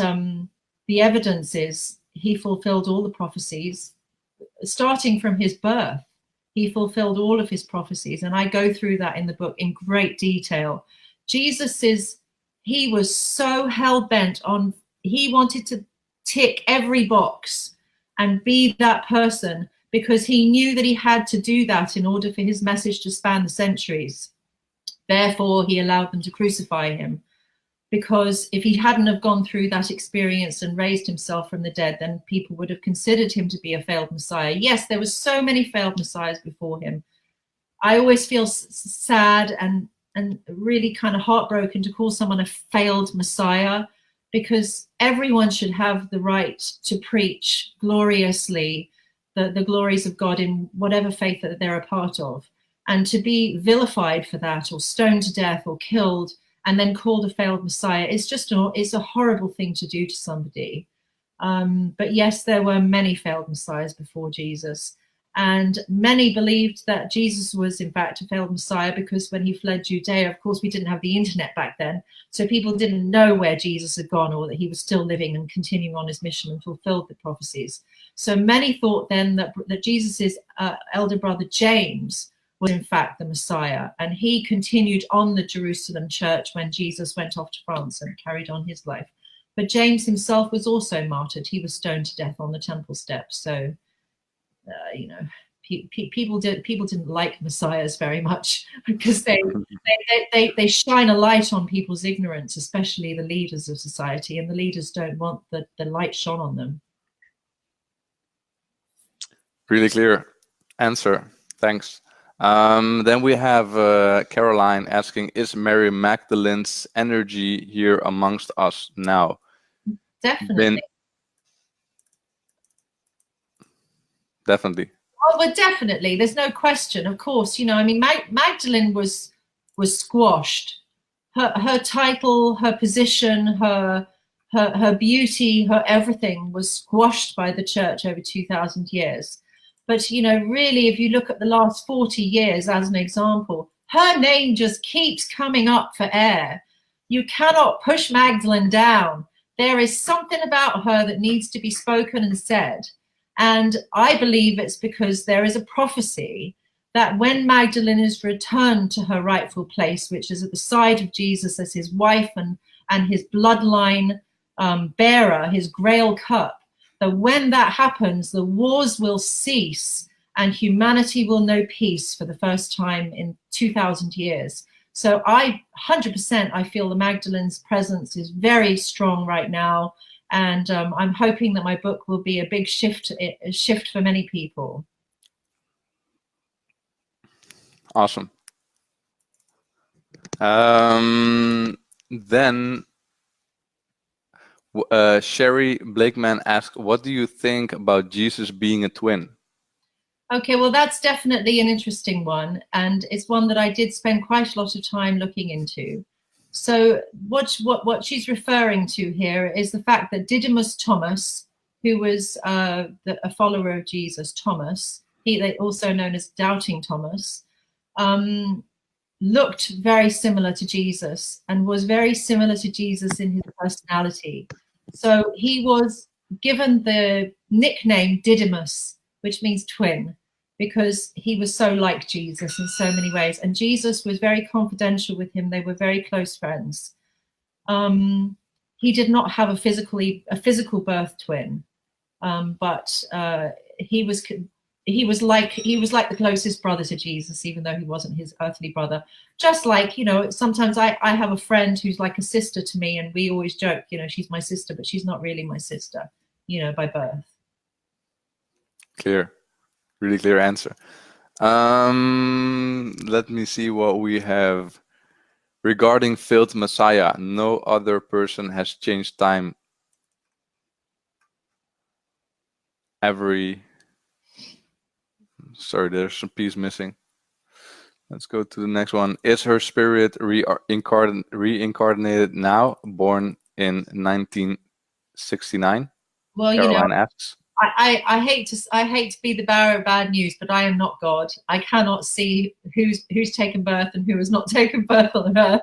the evidence is he fulfilled all the prophecies, starting from his birth. He fulfilled all of his prophecies. And I go through that in the book in great detail. He was so hell-bent on, he wanted to tick every box and be that person, because he knew that he had to do that in order for his message to span the centuries. Therefore, he allowed them to crucify him, because if he hadn't have gone through that experience and raised himself from the dead, then people would have considered him to be a failed Messiah. Yes, there were so many failed Messiahs before him. I always feel sad and really kind of heartbroken to call someone a failed Messiah, because everyone should have the right to preach gloriously the glories of God in whatever faith that they're a part of. And to be vilified for that, or stoned to death, or killed, and then called a failed Messiah, it's a horrible thing to do to somebody. But yes, there were many failed Messiahs before Jesus. And many believed that Jesus was, in fact, a failed Messiah, because when he fled Judea, of course, we didn't have the internet back then. So people didn't know where Jesus had gone, or that he was still living and continuing on his mission and fulfilled the prophecies. So many thought then that Jesus's elder brother James was, in fact, the Messiah. And he continued on the Jerusalem church when Jesus went off to France and carried on his life. But James himself was also martyred. He was stoned to death on the temple steps. So people didn't like messiahs very much, because they shine a light on people's ignorance, especially the leaders of society, and the leaders don't want the light shone on them. Really clear answer. Thanks. Then we have Caroline asking, is Mary Magdalene's energy here amongst us now? Definitely. Definitely. Oh, well, definitely. There's no question. Of course, Magdalene was squashed. Her title, her position, her beauty, her everything was squashed by the church over 2,000 years. But, you know, really, if you look at the last 40 years as an example, her name just keeps coming up for air. You cannot push Magdalene down. There is something about her that needs to be spoken and said. And I believe it's because there is a prophecy that when Magdalene is returned to her rightful place, which is at the side of Jesus as his wife and his bloodline bearer, his Grail cup, that when that happens, the wars will cease and humanity will know peace for the first time in 2,000 years. So 100%, I feel the Magdalene's presence is very strong right now. And I'm hoping that my book will be a big shift for many people. Awesome. Then Sherry Blakeman asked, what do you think about Jesus being a twin? Okay, well, that's definitely an interesting one. And it's one that I did spend quite a lot of time looking into. So what she's referring to here is the fact that Didymus Thomas, who was a follower of Jesus, Thomas, they also known as Doubting Thomas, looked very similar to Jesus and was very similar to Jesus in his personality. So he was given the nickname Didymus, which means twin, because he was so like Jesus in so many ways. And Jesus was very confidential with him. They were very close friends. He did not have a physical birth twin, but he was like the closest brother to Jesus, even though he wasn't his earthly brother. Just like, you know, sometimes I have a friend who's like a sister to me, and we always joke, you know, she's my sister, but she's not really my sister, you know, by birth. Clear. Really clear answer. Let me see what we have. Regarding failed Messiah, no other person has changed time. Sorry, there's some piece missing. Let's go to the next one. Is her spirit reincarnated now, born in 1969? Well, Caroline you know, asks. I hate to be the bearer of bad news, but I am not God. I cannot see who's taken birth and who has not taken birth on earth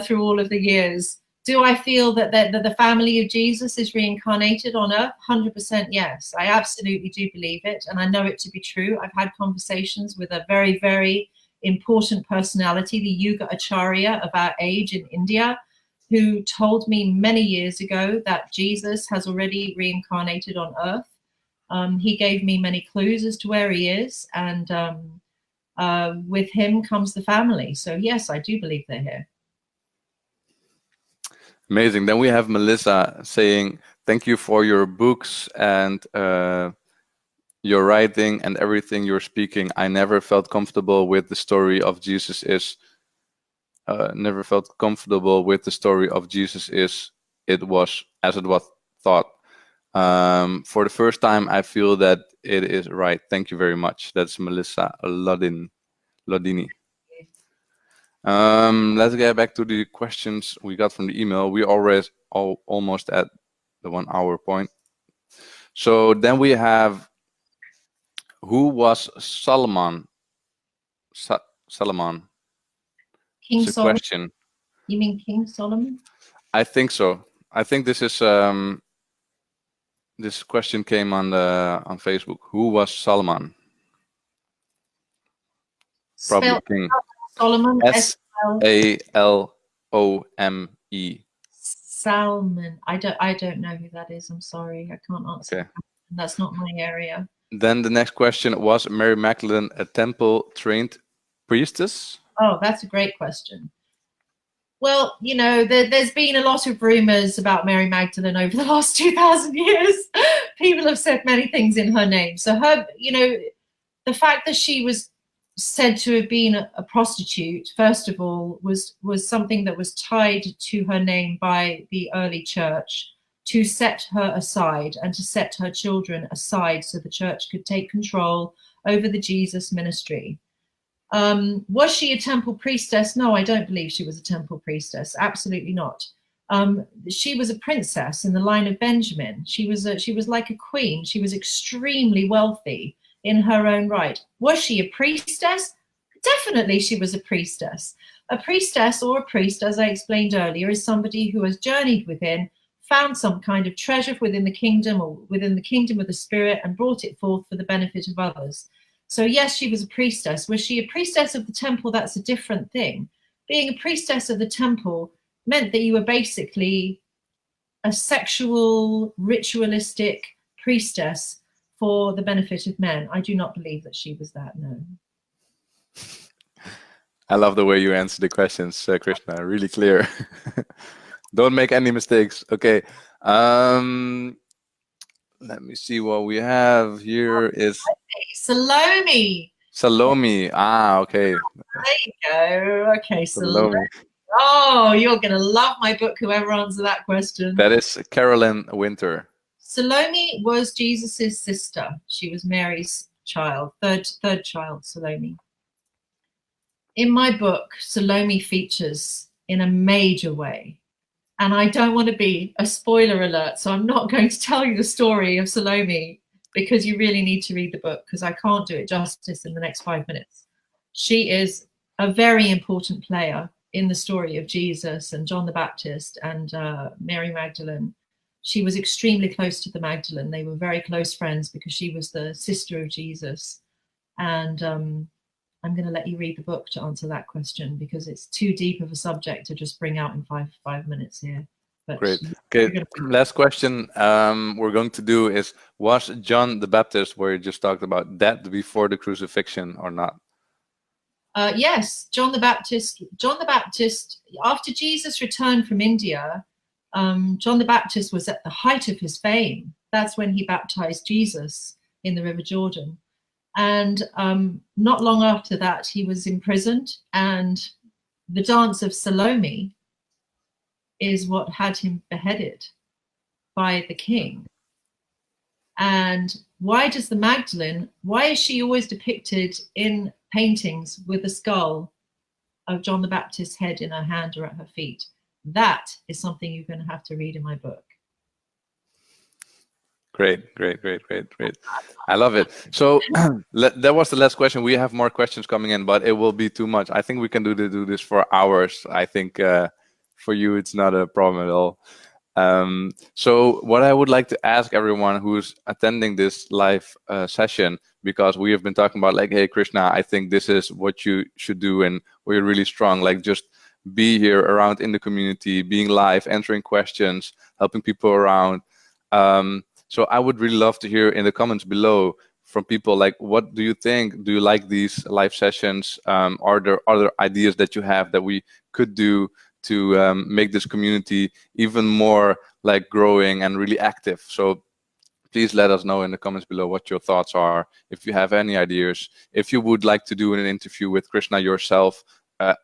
through all of the years. Do I feel that the family of Jesus is reincarnated on earth? 100% yes. I absolutely do believe it, and I know it to be true. I've had conversations with a very, very important personality, the Yuga Acharya of our age in India, who told me many years ago that Jesus has already reincarnated on earth. He gave me many clues as to where he is, and with him comes the family. So yes, I do believe they're here. Amazing. Then we have Melissa saying, thank you for your books and your writing and everything you're speaking. I never felt comfortable with the story of Jesus is. Never felt comfortable with the story of Jesus is. It was as it was thought. For the first time, I feel that it is right. Thank you very much. That's Melissa Lodini. Let's get back to the questions we got from the email. We already almost at the 1 hour point. So then we have, who was Salomon? Salomon. King It's a Solomon. question. You mean King Solomon? I think so. I think this is this question came on Facebook. Who was Salomon? Probably King. Solomon. Salome. Salmon. I don't know who that is. I'm sorry, I can't answer. Okay. That's not my area. Then the next question was, Mary Magdalene a temple trained priestess? Oh, that's a great question. Well, you know, there's been a lot of rumors about Mary Magdalene over the last 2,000 years. People have said many things in her name. So her, you know, the fact that she was said to have been a prostitute, first of all, was something that was tied to her name by the early church to set her aside and to set her children aside so the church could take control over the Jesus ministry. Was she a temple priestess? No, I don't believe she was a temple priestess. Absolutely not. She was a princess in the line of Benjamin. She was like a queen. She was extremely wealthy. in her own right. Was she a priestess? Definitely she was a priestess. A priestess or a priest, as I explained earlier, is somebody who has journeyed within, found some kind of treasure within the kingdom or within the kingdom of the spirit and brought it forth for the benefit of others. So yes, she was a priestess. Was she a priestess of the temple? That's a different thing. Being a priestess of the temple meant that you were basically a sexual, ritualistic priestess for the benefit of men. I do not believe that she was that, no. I love the way you answer the questions, Krishna. Really clear. Don't make any mistakes. Okay. Let me see what we have here is Salami. Salami. Ah, okay. There you go. Okay, Salami. Oh, you're going to love my book, whoever answered that question. That is Carolyn Winter. Salome was Jesus's sister. She was Mary's child, third child, Salome. In my book, Salome features in a major way. And I don't want to be a spoiler alert, so I'm not going to tell you the story of Salome because you really need to read the book because I can't do it justice in the next 5 minutes. She is a very important player in the story of Jesus and John the Baptist and Mary Magdalene. She was extremely close to the Magdalene. They were very close friends because she was the sister of Jesus. And I'm going to let you read the book to answer that question because it's too deep of a subject to just bring out in five minutes here. But great. Okay, last question we're going to do is, was John the Baptist, where you just talked about, dead before the crucifixion or not? Yes, John the Baptist, after Jesus returned from India, John the Baptist was at the height of his fame. That's when he baptized Jesus in the River Jordan. And not long after that, he was imprisoned, and the dance of Salome is what had him beheaded by the king. And why does the Magdalene, why is she always depicted in paintings with a skull of John the Baptist's head in her hand or at her feet? That is something you're going to have to read in my book. Great. I love it. So that was the last question. We have more questions coming in, but it will be too much. I think we can do this for hours. I think for you, it's not a problem at all. So what I would like to ask everyone who's attending this live session, because we have been talking about like, hey, Krishna, I think this is what you should do and where you're really strong, like just be here around in the community, being live, answering questions, helping people around. So I would really love to hear in the comments below from people, like, what do you think? Do you like these live sessions? Are there other ideas that you have that we could do to make this community even more like growing and really active? So please let us know in the comments below what your thoughts are. If you have any ideas, if you would like to do an interview with Krishna yourself,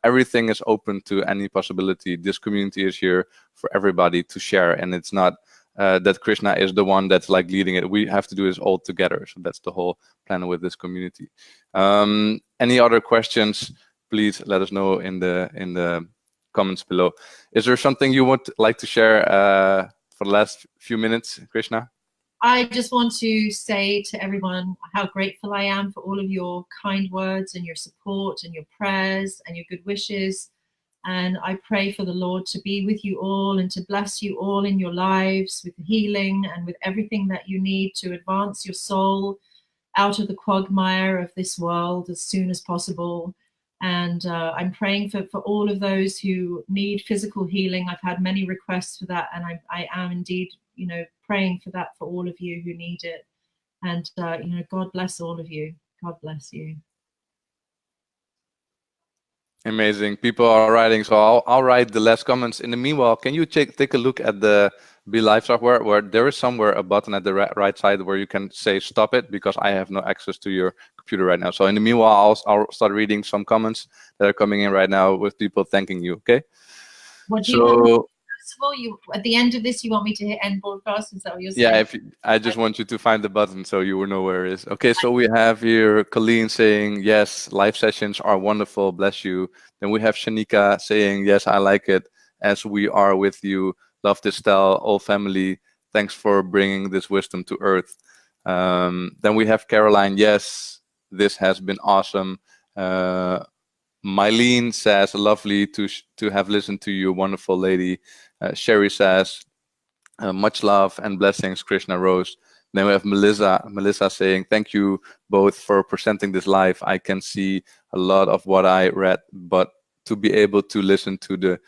everything is open to any possibility. This community is here for everybody to share, and it's not that Krishna is the one that's like leading it. We have to do this all together. So that's the whole plan with this community. Any other questions? Please let us know in the comments below. Is there something you would like to share for the last few minutes, Krishna? I just want to say to everyone how grateful I am for all of your kind words and your support and your prayers and your good wishes. And I pray for the Lord to be with you all and to bless you all in your lives with healing and with everything that you need to advance your soul out of the quagmire of this world as soon as possible. And I'm praying for all of those who need physical healing. I've had many requests for that, and I am indeed, praying for that for all of you who need it. And God bless all of you. God bless you. Amazing. People are writing, so I'll write the last comments. In the meanwhile, can you take a look at the Be Live software, where there is somewhere a button at the right side where you can say stop it, because I have no access to your computer right now. So in the meanwhile, I'll start reading some comments that are coming in right now with people thanking you. Okay. What do you want? First of all, at the end of this, you want me to hit end broadcast? Is that what you're saying? Yeah, I just want you to find the button so you will know where it is. Okay, so we have here Colleen saying, yes, live sessions are wonderful, bless you. Then we have Shanika saying, yes, I like it, as we are with you. Love this style, all family. Thanks for bringing this wisdom to earth. Then we have Caroline. Yes, this has been awesome. Mylene says, lovely to have listened to you, wonderful lady. Sherry says, much love and blessings, Krishna Rose. Then we have Melissa saying, thank you both for presenting this live. I can see a lot of what I read, but to be able to listen to the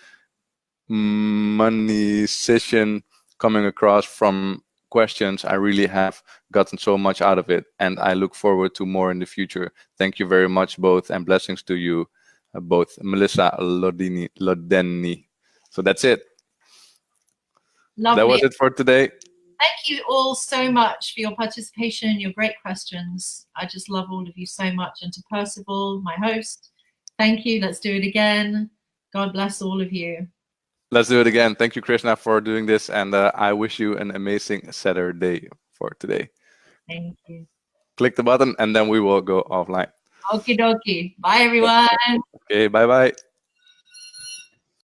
money session coming across from questions, I really have gotten so much out of it, and I look forward to more in the future. Thank you very much both, and blessings to you both. Melissa Lodeni. So that's it. Lovely. That was it for today. Thank you all so much for your participation and your great questions. I just love all of you so much. And to Percival, my host, thank you. Let's do it again. God bless all of you. Let's do it again. Thank you, Krishna, for doing this. And I wish you an amazing Saturday for today. Thank you. Click the button and then we will go offline. Okie dokie. Bye, everyone. Okay, bye-bye.